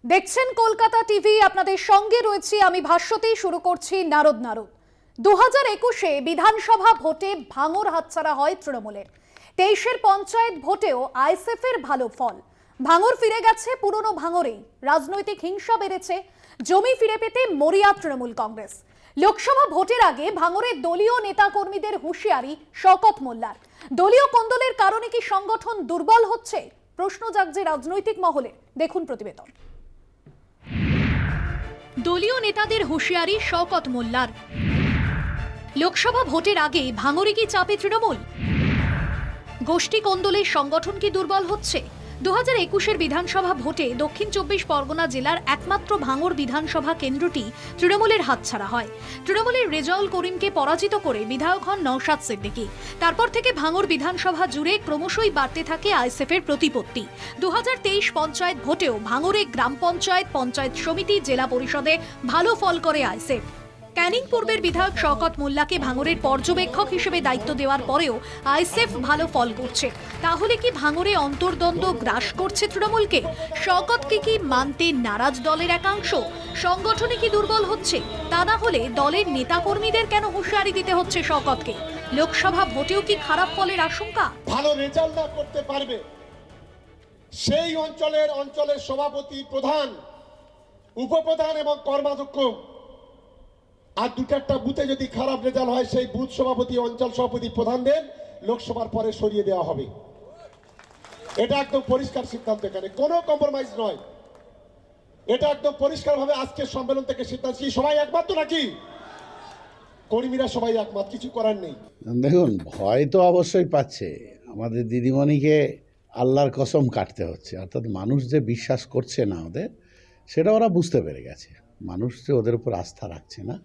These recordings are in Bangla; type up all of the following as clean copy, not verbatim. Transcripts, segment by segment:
দেখছেন কলকাতা টিভি, আপনাদের সঙ্গে রয়েছি আমি ভাষ্যতেই শুরু করছি নারদ নারদ। 2021-এ বিধানসভা ভোটে ভাঙর হাতছাড়া হয় তৃণমূলের। 23-এর পঞ্চায়েত ভোটেও আইএসএফের ভালো ফল। ভাঙর ফিরে গেছে পুরনো ভাঙরেই। রাজনৈতিক হিংসা বেড়েছে, জমি ফিরে পেতে মরিয়া তৃণমূল কংগ্রেস। লোকসভা ভোটের আগে ভাঙরের দলীয় নেতাকর্মীদের হুঁশিয়ারি শওকত মোল্লার। দলীয় কোন্দলের কারণে কি সংগঠন দুর্বল হচ্ছে, প্রশ্ন জাগছে রাজনৈতিক মহলে। দেখুন প্রতিবেদন। দলীয় নেতাদের হুঁশিয়ারি শওকত মোল্লার। লোকসভা ভোটের আগে ভাঙরে কি চাপে তৃণমূল? গোষ্ঠী কোন্দলের সংগঠন কি দুর্বল হচ্ছে? 2021-এর বিধানসভা ভোটে দক্ষিণ 24 পরগনা জেলার একমাত্র ভাঙর বিধানসভা কেন্দ্রটি তৃণমূলের হাতছাড়া হয়। তৃণমূলের রেজাউল করিমকে পরাজিত করে বিধায়ক হন নওশাদ সিদ্দিকী। তারপর থেকে ভাঙর বিধানসভা জুড়ে ক্রমশই বাড়তে থাকে আইএসএফের প্রতিপত্তি। 2023 পঞ্চায়েত ভোটেও ভাঙরে গ্রাম পঞ্চায়েত, পঞ্চায়েত সমিতি, জেলা পরিষদে ভালো ফল করে আইএসএফ। ক্যানিং পূর্বের বিধায়ক শওকত মোল্লাকে ভাঙরের পর্যবেক্ষক হিসেবে দায়িত্ব দেওয়ার পরেও আইএসএফ ভালো ফল করছে। তাহলে কি ভাঙরে অন্তর্দ্বন্দ্ব গ্রাস করছে তৃণমূলকে? শওকতকে কি মানতে নারাজ দলের একাংশ? সংগঠনে কি দুর্বল হচ্ছে? তা না হলে দলের নেতাকর্মীদের কেন হুঁশিয়ারি দিতে হচ্ছে শওকতকে? লোকসভা ভোটেও কি খারাপ ফলের আশঙ্কা? ভালো রেজাল্ট না করতে পারবে সেই অঞ্চলের সভাপতি, প্রধান, উপপ্রধান এবং কর্মাধ্যক্ষ, আর দুটা বুথে যদি খারাপ রেজাল্ট হয় সেই বুথ সভাপতি, অঞ্চল সভাপতি, প্রধানদের লোকসভার পরে সরিয়ে দেওয়া হবে। এটা একদম পরিষ্কার সিদ্ধান্ত, এখানে কোনো কম্প্রোমাইজ নয়। এটা একদম পরিষ্কারভাবে আজকের সম্মেলন থেকে সিদ্ধান্ত। সবাই একমত তো নাকি? কর্মীরা সবাই একমত, কিছু করার নেই। দেখুন, ভয় তো অবশ্যই পাচ্ছে। আমাদের দিদিমণিকে আল্লাহর কসম কাটতে হচ্ছে, অর্থাৎ মানুষ যে বিশ্বাস করছে না ওদের, সেটা ওরা বুঝতে পেরে গেছে। মানুষ যে ওদের উপর আস্থা রাখছে না,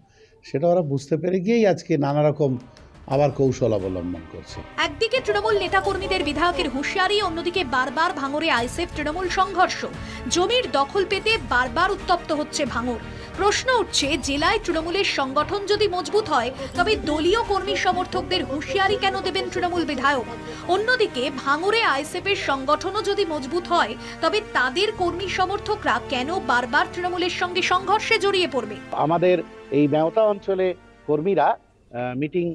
সেটা ওরা বুঝতে পেরে গিয়েই আজকে নানা রকম আবার কৌশল অবলম্বন করছে। একদিকে তৃণমূল নেতাকর্মীদের বিধায়কের হুঁশিয়ারি, অন্যদিকে বারবার ভাঙরে আইএসএফ তৃণমূল সংঘর্ষ। জমির দখল পেতে বারবার উত্তপ্ত হচ্ছে ভাঙর। প্রশ্ন উঠছে, জেলায় তৃণমূলের সংগঠন যদি মজবুত হয় তবে দলীয় কর্মী সমর্থকদের হুঁশিয়ারি কেন দেবেন তৃণমূল বিধায়ক? অন্যদিকে ভাঙরে আইএসএফের সংগঠনও যদি মজবুত হয় তবে তাদের কর্মী সমর্থকরা কেন বারবার তৃণমূলের সঙ্গে সংঘর্ষে জড়িয়ে পড়বে? আমাদের এই মেওতা অঞ্চলে কর্মীরা মিটিং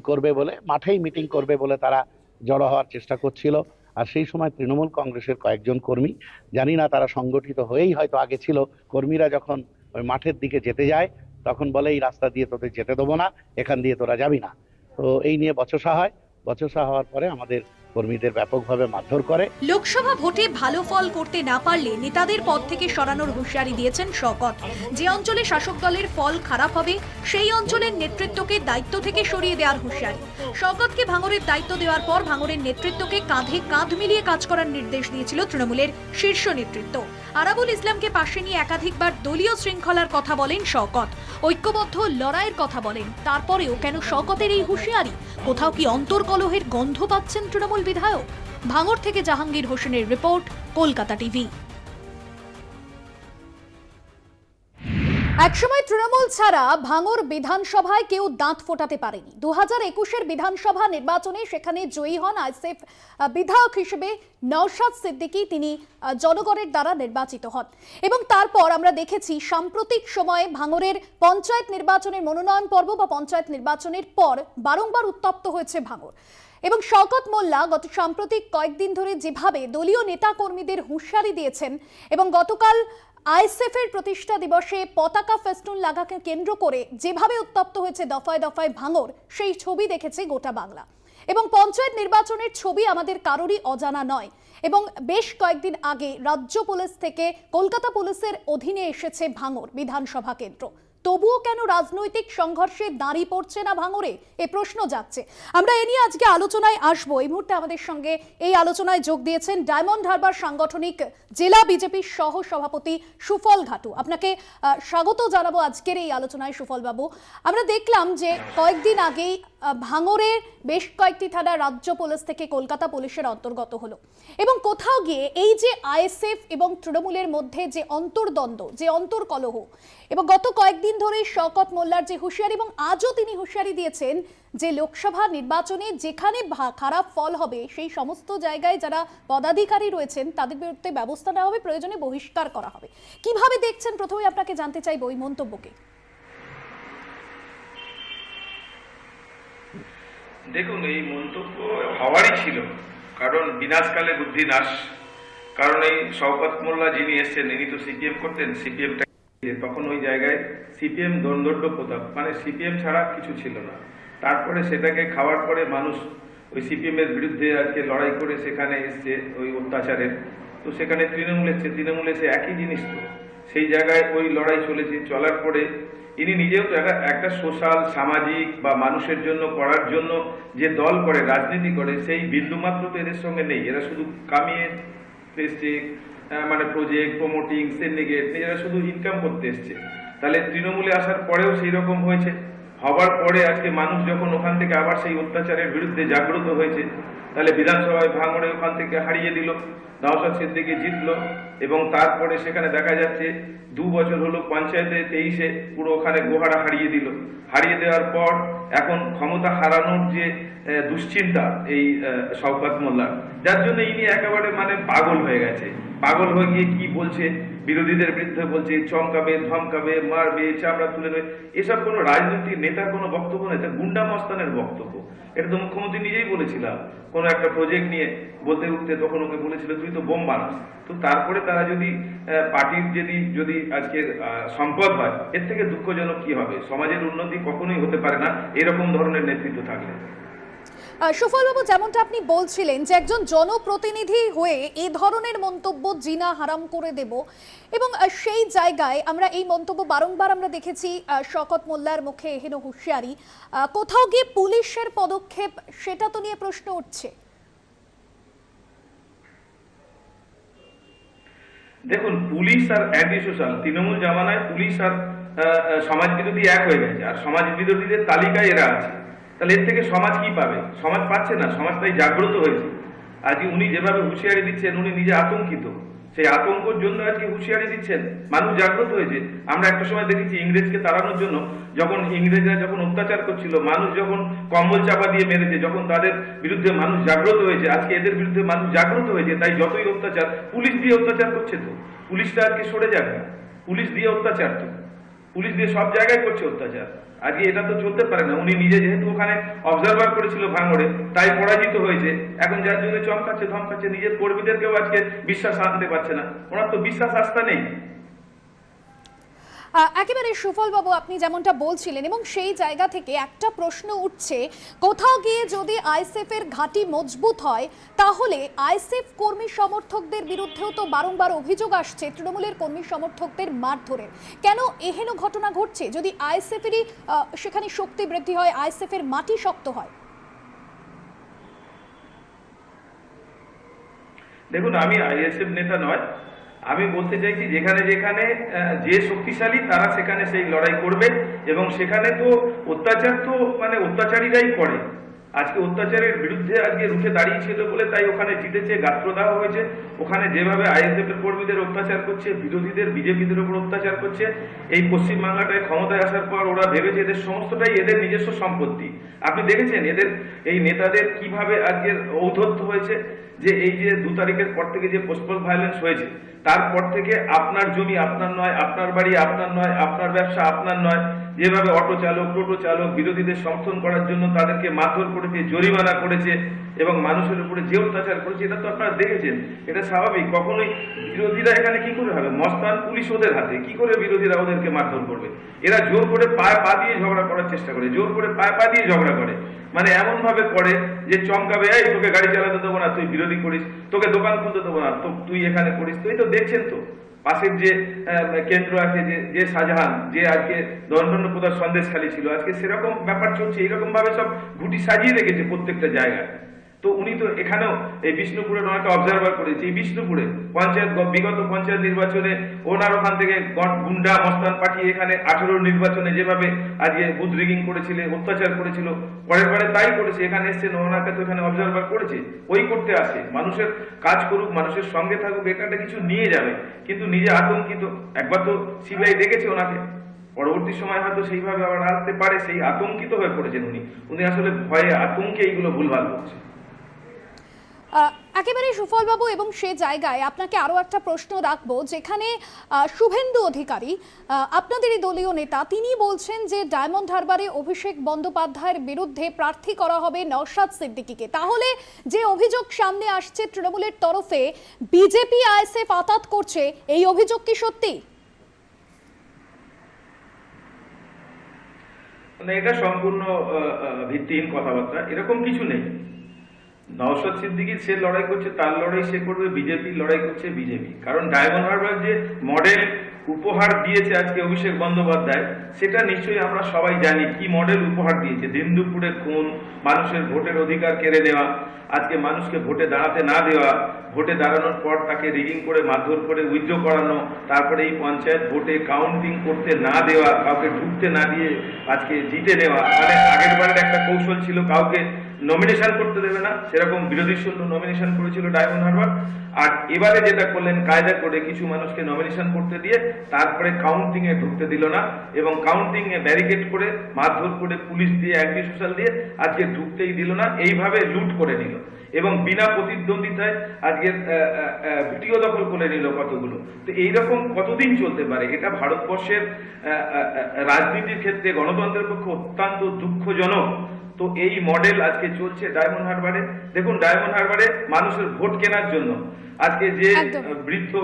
করবে বলে, মাঠেই মিটিং করবে বলে তারা জড়ো হওয়ার চেষ্টা করছিল। আর সেই সময় তৃণমূল কংগ্রেসের কয়েকজন কর্মী, জানি না তারা সংগঠিত হয়েই হয়তো আগে ছিল, কর্মীরা যখন ওই মাঠের দিকে যেতে যায় তখন বলে এই রাস্তা দিয়ে তোদের যেতে দেবো না, এখান দিয়ে তোরা যাবি না। তো এই নিয়ে বচসা হয়। বচসা হওয়ার পরে আমাদের কর্মীদের ব্যাপকভাবে মারধর করে। লোকসভা ভোটে ভালো ফল করতে না পারলে নেতাদের পদ থেকে সরানোর হুঁশিয়ারি দিয়েছেন শওকত। যে অঞ্চলে শাসক দলের ফল খারাপ হবে সেই অঞ্চলের নেতৃত্বকে দায়িত্ব থেকে সরিয়ে দেওয়ার হুঁশিয়ারি। শওকতকে ভাঙরের দায়িত্ব দেওয়ার পর ভাঙরের নেতৃত্বকে কাঁধে কাঁধ মিলিয়ে কাজ করার নির্দেশ দিয়েছিল তৃণমূলের শীর্ষ নেতৃত্ব। আরাবুল ইসলামকে পাশে নিয়ে একাধিকবার দলীয় শৃঙ্খলার কথা বলেন শওকত, ঐক্যবদ্ধ লড়াইয়ের কথা বলেন। তারপরেও কেন শওকতের এই হুঁশিয়ারি? কোথাও কি অন্তর্কলহের গন্ধ পাচ্ছেন তৃণমূল বিধায়ক? ভাঙর থেকে জাহাঙ্গীর হোসেনের রিপোর্ট, কলকাতা টিভি। একসময় তৃণমূল ছাড়া ভাঙর বিধানসভায় কেউ দাঁত ফোটাতে পারেনি। 2021-এর বিধানসভা নির্বাচনে সেখানে জয়ী হন আইএসএফ বিধায়ক হিসেবে নওশাদ সিদ্দিকী। তিনি জনগণের দ্বারা নির্বাচিত হন এবং তারপর আমরা দেখেছি সাম্প্রতিক সময়ে ভাঙরের পঞ্চায়েত নির্বাচনের মনোনয়ন পর্ব বা পঞ্চায়েত নির্বাচনের পর বারংবার উত্তপ্ত হয়েছে ভাঙর। এবং শওকত মোল্লা গত সাম্প্রতিক কয়েকদিন ধরে যেভাবে দলীয় নেতাকর্মীদের হুঁশিয়ারি দিয়েছেন এবং গতকাল আইএসএফের প্রতিষ্ঠা দিবসে পতাকা ফেস্টুন লাগাকে কেন্দ্র করে যেভাবে উত্তপ্ত হয়েছে দফায় দফায় ভাঙর, সেই ছবি দেখেছে গোটা বাংলা। এবং পঞ্চায়েত নির্বাচনের ছবি আমাদের কারোরই অজানা নয়। এবং বেশ কয়েকদিন আগে রাজ্য পুলিশ থেকে কলকাতা পুলিশের অধীনে এসেছে ভাঙর বিধানসভা কেন্দ্র। তবুও কেন রাজনৈতিক সংঘর্ষে দাঁড়িয়ে পড়ছে না ভাঙরে, এ প্রশ্ন যাচ্ছে। আমরা এ নিয়ে আজকে আলোচনায় আসবো। এই মুহূর্তে আমাদের সঙ্গে এই আলোচনায় যোগ দিয়েছেন ডায়মন্ড হারবার সাংগঠনিক জেলা বিজেপির সহ সভাপতি সুফল ঘাটু। আপনাকে স্বাগত জানাবো আজকের এই আলোচনায় সুফল বাবু। আমরা দেখলাম যে কয়েকদিন আগেই ভাঙরে বেশ কয়েকটি থানা রাজ্য পুলিশ থেকে কলকাতা পুলিশের অন্তর্গত হলো এবং কোথাও গিয়ে এই যে আইএসএফ এবং তৃণমূলের মধ্যে যে অন্তর্দ্বন্দ্ব, যে অন্তর্কলহ, এবং গত কয়েকদিন দিন ধরে শওকত মোল্লার যে হুঁশিয়ারি, এবং আজও তিনি হুঁশিয়ারি দিয়েছেন যে লোকসভা নির্বাচনে যেখানে খারাপ ফল হবে সেই সমস্ত জায়গায় যারা পদাধিকারী রয়েছেন তাদের বিরুদ্ধে ব্যবস্থা নেওয়া হবে, প্রয়োজনে বহিষ্কার করা হবে। কিভাবে দেখছেন, প্রথমে আপনাকে জানতে চাইব ওই মন্তব্যকে। দেখুন, এই মন্তব্য হওয়ারই ছিল, কারণ বিনাশকালে বুদ্ধি নাশ। কারণ এই শওকত মোল্লা যিনি এসছেন, ইনি তো সিপিএম করতেন, সিপিএমটা তখন ওই জায়গায় সিপিএম দণ্ডন্য প্রতাপ, মানে সিপিএম ছাড়া কিছু ছিল না। তারপরে সেটাকে খাওয়ার পরে মানুষ ওই সিপিএম এর বিরুদ্ধে আজকে লড়াই করে সেখানে এসছে ওই অত্যাচারের। তো সেখানে তৃণমূল এসছে, তৃণমূল এসে একই জিনিস, তো সেই জায়গায় ওই লড়াই চলেছে। চলার পরে ইনি নিজেও তো একটা সোশ্যাল, সামাজিক বা মানুষের জন্য করার জন্য যে দল করে, রাজনীতি করে, সেই বিন্দুমাত্র তো এদের সঙ্গে নেই। এরা শুধু কামিয়ে এসছে, মানে প্রজেক্ট, প্রমোটিং, সিন্ডিকেট, এরা শুধু ইনকাম করতে এসছে। তাহলে তৃণমূলে আসার পরেও সেই রকম হয়েছে। হবার পরে আজকে মানুষ যখন ওখান থেকে আবার সেই অত্যাচারের বিরুদ্ধে জাগ্রত হয়েছে, তাহলে বিধানসভায় ভাঙড়ে ওখান থেকে হারিয়ে দিল, নওশাদ সিদ্দিকী জিতলো, এবং তারপরে সেখানে দেখা যাচ্ছে 2 বছর হলো পঞ্চায়েতে 23-এ পুরো ওখানে গোহারা হারিয়ে দিল। হারিয়ে দেওয়ার পর এখন ক্ষমতা হারানোর যে দুশ্চিন্তা এই শওকত মোল্লার, যার জন্য ইনি একেবারে মানে পাগল হয়ে গেছে। পাগল হয়ে গিয়ে কি বলছে, বিরোধীদের বিরুদ্ধে বলছে চমকাবে, ধমকাবে, মারবে, চামড়া তুলে নেবে। এসব কোনো রাজনৈতিক নেতার কোনো বক্তব্য নয়, এটা গুন্ডা মস্তানের বক্তব্য। এটা তো মুখ্যমন্ত্রী নিজেই বলেছিলাম, কোনো একটা প্রজেক্ট নিয়ে বলতে উঠতে তখন ওকে বলেছিল তুই তো বোম বানাস। তো তারপরে তারা যদি পার্টির যদি আজকের সম্পদ হয়, এর থেকে দুঃখজনক কি হবে? সমাজের উন্নতি কখনোই হতে পারে না এরকম ধরনের নেতৃত্ব থাকলে। সুফলবাবু, যেমনটা আপনি বলছিলেন যে একজন জনপ্রতিনিধি হয়ে এই ধরনের মন্তব্য জিনা হারাম করে দেব, এবং সেই জায়গায় আমরা এই মন্তব্য বারংবার আমরা দেখেছি শওকত মোল্লার মুখে, এহেন হুঁশিয়ারি। কোথাও গিয়ে পুলিশের পদক্ষেপ, সেটা তো নিয়ে প্রশ্ন উঠছে। দেখুন, পুলিশ আর অ্যান্টি সোশ্যাল, তৃণমূল জামানায় পুলিশ আর সমাজ বিরোধী এক হয়ে গেছে, আর সমাজ বিরোধীদের তালিকায় এরা আছে। তাহলে এর থেকে সমাজ কি পাবে? সমাজ পাচ্ছে না, সমাজ তাই জাগ্রত হয়েছে। আজকে উনি যেভাবে হুঁশিয়ারি দিচ্ছেন, উনি নিজে আতঙ্কিত, সেই আতঙ্কের জন্য আজকে হুঁশিয়ারি দিচ্ছেন, মানুষ জাগ্রত হয়েছে। আমরা একটা সময় দেখেছি ইংরেজকে তাড়ানোর জন্য, যখন ইংরেজরা যখন অত্যাচার করছিল, মানুষ যখন কম্বল চাপা দিয়ে মেরেছে, যখন তাদের বিরুদ্ধে মানুষ জাগ্রত হয়েছে, আজকে এদের বিরুদ্ধে মানুষ জাগ্রত হয়েছে। তাই যতই অত্যাচার, পুলিশ দিয়ে অত্যাচার করছে, তো পুলিশটা আজকে সরে যাবে না, পুলিশ দিয়ে অত্যাচার, তো পুলিশ দিয়ে সব জায়গায় করছে অত্যাচার। আজকে এটা তো চলতে পারে না। উনি নিজে যেহেতু ওখানে অবজারভার করেছিল ভাঙড়ে, তাই পরাজিত হয়েছে। এখন যার জন্য চমকাচ্ছে, ধমকাচ্ছে, নিজের কর্মীদেরকেও আজকে বিশ্বাস আনতে পারছে না। ওনার তো বিশ্বাস আস্থা নেই। একেবারে সুফল বাবু, আপনি যেমনটা বলছিলেন, এবং সেই জায়গা থেকে একটা প্রশ্ন উঠছে, কোথাও গিয়ে যদি আইএসএফ এর ঘাঁটি মজবুত হয়, তাহলে আইএসএফ কর্মী সমর্থকদের বিরুদ্ধেও তো বারংবার অভিযোগ আসছে তৃণমূলের কর্মী সমর্থকদের মারধরের। কেন এহেন ঘটনা ঘটছে? যদি আইএসএফ এরই সেখানে শক্তি বৃদ্ধি হয়, আইএসএফ এর মাটি শক্ত হয়। দেখুন, আমি আইএসএফ নেতা নয়, আমি বলতে চাইছি যেখানে যেখানে যে শক্তিশালী তারা সেখানে সেই লড়াই করবে, এবং সেখানে তো অত্যাচার তো মানে অত্যাচারীরাই করে। আজকে অত্যাচারের বিরুদ্ধে আজকে রুখে দাঁড়িয়েছিল বলে তাই ওখানে জিতেছে, গাত্রদাহ হয়েছে। ওখানে যেভাবে আইএসএফ এর কর্মীদের অত্যাচার করছে, বিরোধীদের, বিজেপিদের উপর অত্যাচার করছে, এই পশ্চিমবাংলাটায় ক্ষমতায় আসার পর ওরা ভেবেছে এদের সমস্তটাই এদের নিজস্ব সম্পত্তি। আপনি দেখেছেন এদের এই নেতাদের কিভাবে আজকের ঔদ্ধত্য হয়েছে, যে এই যে 2 তারিখের পর থেকে যে পোস্টাল ভায়োলেন্স হয়েছে, তারপর থেকে আপনার জমি আপনার নয়, আপনার বাড়ি আপনার নয়, আপনার ব্যবসা আপনার নয়, যেভাবে অটো চালক, টোটো চালক বিরোধীদের সমর্থন করার জন্য তাদেরকে মারধর করেছে, জরিমানা করেছে, এবং মানুষের উপরে যে অত্যাচার করেছে, এটা তো আপনারা দেখেছেন। এটা স্বাভাবিক। কখনোই বিরোধীরা এখানে কি করে হবে? মস্তান পুলিশ ওদের হাতে, কি করে বিরোধীরা ওদেরকে মারধর করবে? এরা জোর করে পায়ে পা দিয়ে ঝগড়া করার চেষ্টা করে, জোর করে পায়ে পা দিয়ে ঝগড়া করে, মানে এমন ভাবে করে যে চমকাবে, এই তোকে গাড়ি চালাতে দেবো না, তুই বিরোধী করিস, তোকে দোকান খুলতে দেবো না, তুই এখানে করিস। তো এই তো দেখছেন, তো পাশের যে কেন্দ্র আছে, যে শাহজাহান, যে আজকে দণ্ডন্য প্রদার সন্দেশখালী ছিল, আজকে সেরকম ব্যাপার চলছে। এইরকম ভাবে সব ঘুটি সাজিয়ে রেখেছে প্রত্যেকটা জায়গায়। তো উনি তো এখানেও এই বিষ্ণুপুরে ওনাকে অবজারভার করেছে। এই বিষ্ণুপুরে বিগত পঞ্চায়েত নির্বাচনে ওনার ওখান থেকে গুন্ডা মস্তান পাঠিয়ে এখানে 18 নির্বাচনে যেভাবে আজকে বুথ রিগিং করেছিল, অত্যাচার করেছিল, পরের বারে তাই করেছে। এখানে এসছেন, ওনাকে তো এখানে অবজারভার করেছে। ওই করতে আসে, মানুষের কাজ করুক, মানুষের সঙ্গে থাকুক, এটা কিছু নিয়ে যাবে, কিন্তু নিজে আতঙ্কিত। একবার তো সিবিআই দেখেছে ওনাকে, পরবর্তী সময় হয়তো সেইভাবে আবার আসতে পারে, সেই আতঙ্কিত হয়ে পড়েছেন উনি আসলে ভয়ে আতঙ্কে এইগুলো ভুলভাল করছে। একেবারে সুফলবাবু, এবং সে জায়গায় আপনাকে আরও একটা প্রশ্ন রাখবো, যেখানে শুভেন্দু অধিকারী আপনাদেরই দলীয় নেতা, তিনি বলছেন যে ডায়মন্ড হারবারে অভিষেক বন্দ্যোপাধ্যায়ের বিরুদ্ধে প্রার্থী করা হবে নওশাদ সিদ্দিকীকে। তাহলে যে অভিযোগ সামনে আসছে তৃণমূলের তরফে বিজেপি আইএসএফ আতাত করছে, এই অভিযোগ কি সত্যি? মানে এটা সম্পূর্ণ ভিত্তিহীন কথাবার্তা, এরকম কিছু নেই। নওশাদ সিদ্দিকী সে লড়াই করছে, তার লড়াই সে করবে, বিজেপি লড়াই করছে বিজেপি। কারণ ডায়মন্ড হারবার যে মডেল উপহার দিয়েছে আজকে অভিষেক বন্দ্যোপাধ্যায়, সেটা নিশ্চয়ই আমরা সবাই জানি কি মডেল উপহার দিয়েছে। দিন দুপুরে খুন, মানুষের ভোটের অধিকার কেড়ে নেওয়া, আজকে মানুষকে ভোটে দাঁড়াতে না দেওয়া, ভোটে দাঁড়ানোর পর তাকে রিগিং করে মারধর করে উইথড্র করানো, তারপরে এই পঞ্চায়েত ভোটে কাউন্টিং করতে না দেওয়া, কাউকে ঢুকতে না দিয়ে আজকে জিতে নেওয়া। মানে আগের বারের একটা কৌশল ছিল কাউকে নমিনেশন করতে দেবে না, সেরকম বিরোধী শূন্য নমিনেশন করেছিল ডায়মন্ড হারবার। আর এবারে যেটা করলেন কায়দা করে কিছু মানুষকে নমিনেশন করতে দিয়ে তারপরে কাউন্টিং এ ঢুকতে দিল না, এবং কাউন্টিং এ ব্যারিকেড করে মারধর করে পুলিশ দিয়ে অ্যান্টি সোশ্যাল দিয়ে আজকে ঢুকতেই দিল না, এইভাবে লুট করে নিল এবং বিনা প্রতিদ্বন্দ্বিতায় আজকের ভিডিও দখল করে নিল কতগুলো। তো এইরকম কতদিন চলতে পারে? এটা ভারতবর্ষের রাজনীতির ক্ষেত্রে গণতন্ত্রের পক্ষে অত্যন্ত দুঃখজনক। তো এই মডেল আজকে চলছে ডায়মন্ড হারবারে। দেখুন, ডায়মন্ড হারবারে মানুষের ভোট কেনার জন্য আজকে যে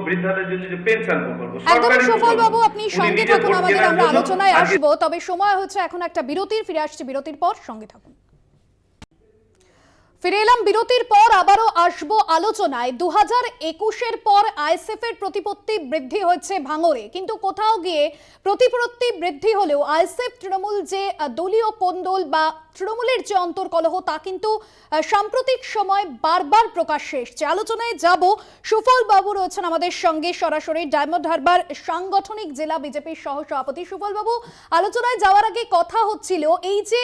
বৃদ্ধাদের জন্য যে পেনশন প্রকল্প, একদম সফলবাবু, আপনি সঙ্গে থাকুন, আমাদের আমরা আলোচনায় আসবো। তবে সময় হচ্ছে এখন একটা বিরতির, ফিরে আসছে বিরতির পর, সঙ্গে থাকুন। ফিরে এলাম বিরতির পর, আবারও আসবো আলোচনায়। 2021-এর পর আইএসএফ এর প্রতিপত্তি বৃদ্ধি হয়েছে ভাঙড়ে, কিন্তু কোথাও গিয়ে প্রতিপত্তি বৃদ্ধি হলেও আইএসএফ তৃণমূল যে দলীয় কোন্দল বা তৃণমূলের যে অন্তর্কলহ, তা কিন্তু সাম্প্রতিক সময় বারবার প্রকাশ্যে এসছে। আলোচনায় যাব, সুফল বাবু রয়েছেন আমাদের সঙ্গে সরাসরি, ডায়মন্ড হারবার সাংগঠনিক জেলা বিজেপির সহ সভাপতি। সুফল বাবু, আলোচনায় যাওয়ার আগে কথা হচ্ছিল এই যে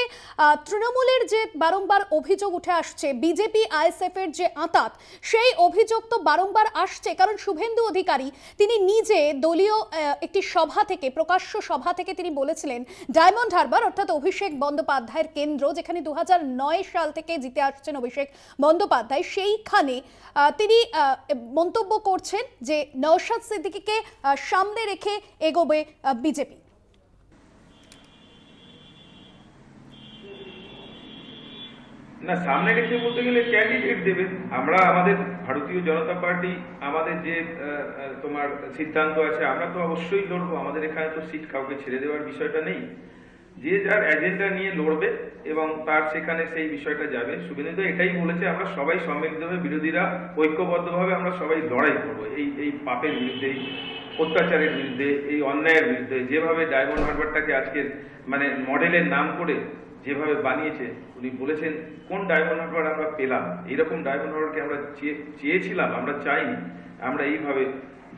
তৃণমূলের যে বারংবার অভিযোগ উঠে আসছে বিজেপি আইএসএফ এর যে আঁতাত, সেই অভিযোগ তো বারংবার আসছে, কারণ শুভেন্দু অধিকারী তিনি নিজে দলীয় একটি সভা থেকে, প্রকাশ্য সভা থেকে তিনি বলেছিলেন ডায়মন্ড হারবার অর্থাৎ অভিষেক বন্দ্যোপাধ্যায়ের কেন্দ্র, যেখানে 2009 সাল থেকে জিতে আসছেন অভিষেক বন্দ্যোপাধ্যায়, সেইখানে তিনি মন্তব্য করছেন যে নওশাদ সিদ্দিকীকে সামনে রেখে এগোবে বিজেপি। না, সামনে রেখে বলতে গেলে ক্যান্ডিডেট দেবে। আমরা আমাদের ভারতীয় জনতা পার্টি, আমাদের যে তোমার সিদ্ধান্ত আছে, আমরা তো অবশ্যই লড়বো। আমাদের এখানে তো সিট কাউকে ছেড়ে দেওয়ার বিষয়টা নেই, যে যার এজেন্ডা নিয়ে লড়বে এবং তার সেখানে সেই বিষয়টা যাবে। শুভেন্দু এটাই বলেছে, আমরা সবাই সম্মিলিতভাবে, বিরোধীরা ঐক্যবদ্ধভাবে আমরা সবাই লড়াই করবো এই পাপের বিরুদ্ধে, এই অত্যাচারের বিরুদ্ধে, এই অন্যায়ের বিরুদ্ধে। যেভাবে ডায়মন্ড হারবারটাকে আজকের মানে মডেলের নাম করে যেভাবে বানিয়েছে, উনি বলেছেন কোন ডায়মন্ড হারবার আমরা পেলাম, এরকম ডায়মন্ড হারবারকে আমরা চেয়েছিলাম, আমরা চাইনি। আমরা এইভাবে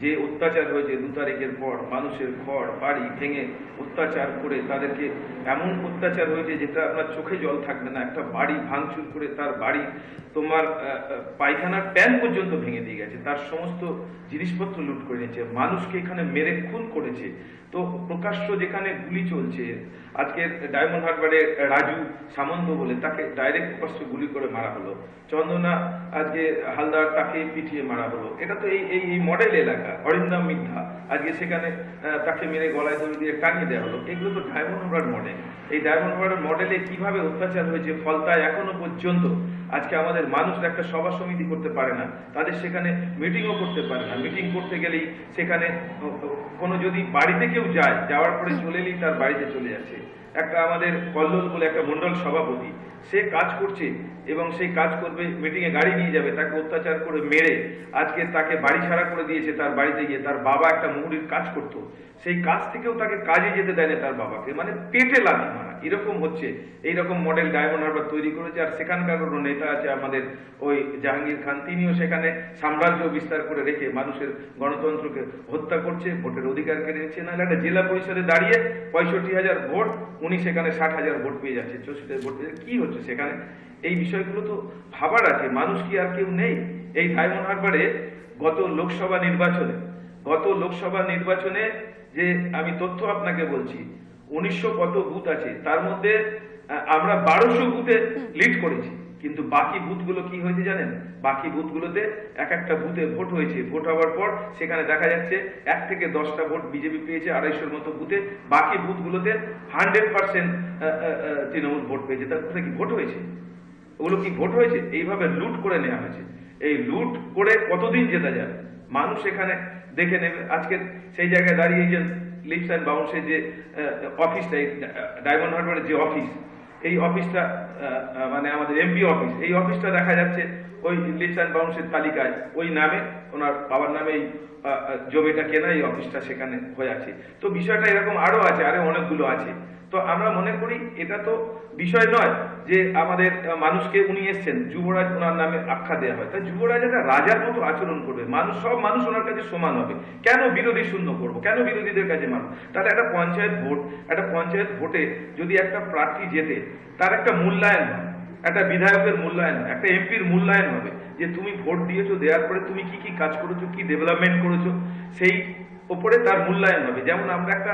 যে অত্যাচার হয়েছে 2 তারিখের পর, মানুষের ঘর বাড়ি ভেঙে অত্যাচার করে, তাদেরকে এমন অত্যাচার হয়েছে যেটা আপনার চোখে জল থাকবে না। একটা বাড়ি ভাঙচুর করে, তার বাড়ি তোমার পায়খানার প্যান পর্যন্ত ভেঙে দিয়ে গেছে, তার সমস্ত জিনিসপত্র লুট করে নিয়েছে, মানুষকে এখানে মেরে খুন করেছে। তো প্রকাশ্য যেখানে গুলি চলছে, আজকে ডায়মন্ড হারবারে রাজু সামন্ত বলে তাকে ডাইরেক্ট প্রকাশ্য গুলি করে মারা হলো, চন্দনা আজকে হালদার তাকে পিটিয়ে মারা হলো। এটা তো এই মডেল এলাকা। অরিন্দম মিথ্যা আজকে সেখানে তাকে মেরে গলায় দড়ি দিয়ে টাঙিয়ে দেওয়া হলো। এগুলো তো ডায়মন্ড হারবার মডেল। এই ডায়মন্ড হারবার মডেলে কিভাবে অত্যাচার হয়েছে ফলতায় এখনো পর্যন্ত আজকে আমাদের মানুষরা একটা সভা সমিতি করতে পারে না, তাদের সেখানে মিটিংও করতে পারে না। মিটিং করতে গেলেই সেখানে কোনো যদি বাড়িতে কেউ যায়, যাওয়ার পরে চলে এলেই তার বাড়িতে চলে যাচ্ছে। একটা আমাদের কল্লোল বলে একটা মন্ডল সভাপতি, সে কাজ করছে এবং সেই কাজ করবে, মিটিংয়ে গাড়ি নিয়ে যাবে, তাকে অত্যাচার করে মেরে আজকে তাকে বাড়ি ছাড়া করে দিয়েছে। তার বাড়িতে গিয়ে তার বাবা একটা মুহুরির কাজ করত, সেই কাজ থেকেও তাকে কাজে যেতে দেয়নি তার বাবাকে, মানে পেটে লাথি মারা। এরকম হচ্ছে, এইরকম মডেল ডায়মন্ড হারবার তৈরি করেছে। আর সেখানকার কোনো নেতা আছে আমাদের ওই জাহাঙ্গীর খান, তিনিও সেখানে সাম্রাজ্য বিস্তার করে রেখে মানুষের গণতন্ত্রকে হত্যা করছে, ভোটের অধিকার কেড়ে নিচ্ছে। নাহলে একটা জেলা পরিষদে দাঁড়িয়ে 65,000 ভোট, উনি সেখানে 60,000 ভোট পেয়ে যাচ্ছে, 64 ভোট পেয়ে। কি হচ্ছে সেখানে? এই বিষয়গুলো তো ভাবার আছে। মানুষ কি আর কেউ নেই? এই ডায়মন্ড হারবারে গত লোকসভা নির্বাচনে গত লোকসভা নির্বাচনে যে আমি তথ্য আপনাকে বলছি 1900 কত বুথ আছে, তার মধ্যে আমরা 1200 বুথে লিড করেছি। কিন্তু বাকি বুথগুলো কি হয়েছে জানেন? বাকি বুথগুলোতে এক একটা বুথে ভোট হয়েছে, ভোট হওয়ার পর সেখানে দেখা যাচ্ছে 1 থেকে 10টা ভোট বিজেপি পেয়েছে 250-র মতো বুথে, বাকি বুথগুলোতে 100% তৃণমূল ভোট পেয়েছে। তার কোথায় কি ভোট হয়েছে? ওগুলো কি ভোট হয়েছে? এইভাবে লুট করে নেওয়া হয়েছে। এই লুট করে কতদিন জেতা যাবে? মানুষ এখানে দেখে নেবে। আজকে সেই জায়গায় দাঁড়িয়ে যে লিপস অ্যান্ড বাউন্সের যে অফিসটা, ডায়মন্ড হারবারের যে অফিস, এই অফিসটা মানে আমাদের এমপি অফিস, এই অফিসটা দেখা যাচ্ছে ওই লিপস অ্যান্ড বাউন্সের তালিকায় ওই নামে, ওনার বাবার নামে এই জমিটা কেনা, এই অফিসটা সেখানে হয়ে আছে। তো বিষয়টা এরকম আরো আছে, আরো অনেকগুলো আছে। তো আমরা মনে করি এটা তো বিষয় নয় যে আমাদের মানুষকে উনি এসছেন, যুবরাজ ওনার নামে আখ্যা দেওয়া হয়, তাই যুবরাজ একটা রাজার মতো আচরণ করবে, সব মানুষ ওনার কাছে সমান হবে। কেন বিরোধী শূন্য করবো? কেন বিরোধীদের কাছে মানুষ? তাহলে একটা পঞ্চায়েত ভোটে যদি একটা প্রার্থী জেতে, তার একটা মূল্যায়ন হয়, একটা বিধায়কের মূল্যায়ন হয়, একটা এমপির মূল্যায়ন হবে, যে তুমি ভোট দিয়েছো, দেওয়ার পরে তুমি কি কি কাজ করেছো, কি ডেভেলপমেন্ট করেছো, সেই ওপরে তার মূল্যায়ন হবে। যেমন আমরা একটা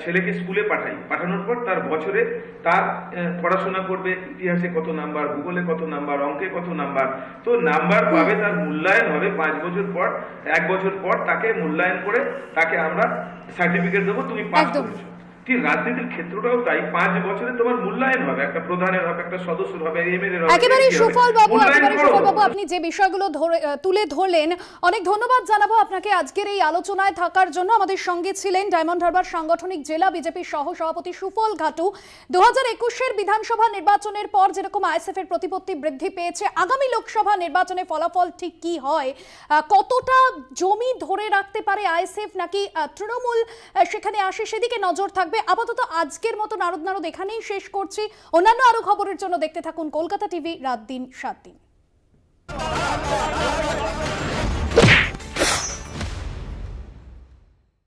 ছেলেকে স্কুলে পাঠানোর পর তার বছরে তার পড়াশোনা করবে, ইতিহাসে কত নাম্বার, ভূগোলে কত নাম্বার, অঙ্কে কত নাম্বার, তো নাম্বার পাবে, তার মূল্যায়ন হবে। 5 বছর পর, 1 বছর পর তাকে মূল্যায়ন করে তাকে আমরা সার্টিফিকেট দেবো, তুমি পাস করেছো। ঠিক রাজনীতির ক্ষেত্রটাও তাই, 5 বছরে তোমার মূল্যায়ন হবে, একটা প্রধানের হবে, একটা সদস্যের হবে, এমএলএ হবে। একেবারে সুফল বাবু, আপনি যে বিষয়গুলো তুলে ধরলেন, অনেক ধন্যবাদ জানাবো আপনাকে আজকের এই আলোচনায় থাকার জন্য। আমাদের সঙ্গে ছিলেন ডায়মন্ড হারবার সাংগঠনিক জেলা বিজেপির সহ সভাপতি সুফল ঘাটু। 2021-এর বিধানসভা নির্বাচনের পর যেরকম আইএসএফ এর প্রতিপত্তি বৃদ্ধি পেয়েছে, আগামী লোকসভা নির্বাচনে ফলাফল ঠিক কি হয়, কতটা জমি ধরে রাখতে পারে আইএসএফ, নাকি তৃণমূল সেখানে আসে, সেদিকে নজর থাকবে। আপাতত আজকের মতো নারদ এখানেই শেষ করছি। অন্যান্য আরো খবরের জন্য দেখতে থাকুন কলকাতা টিভি, রাত দিন 7 দিন।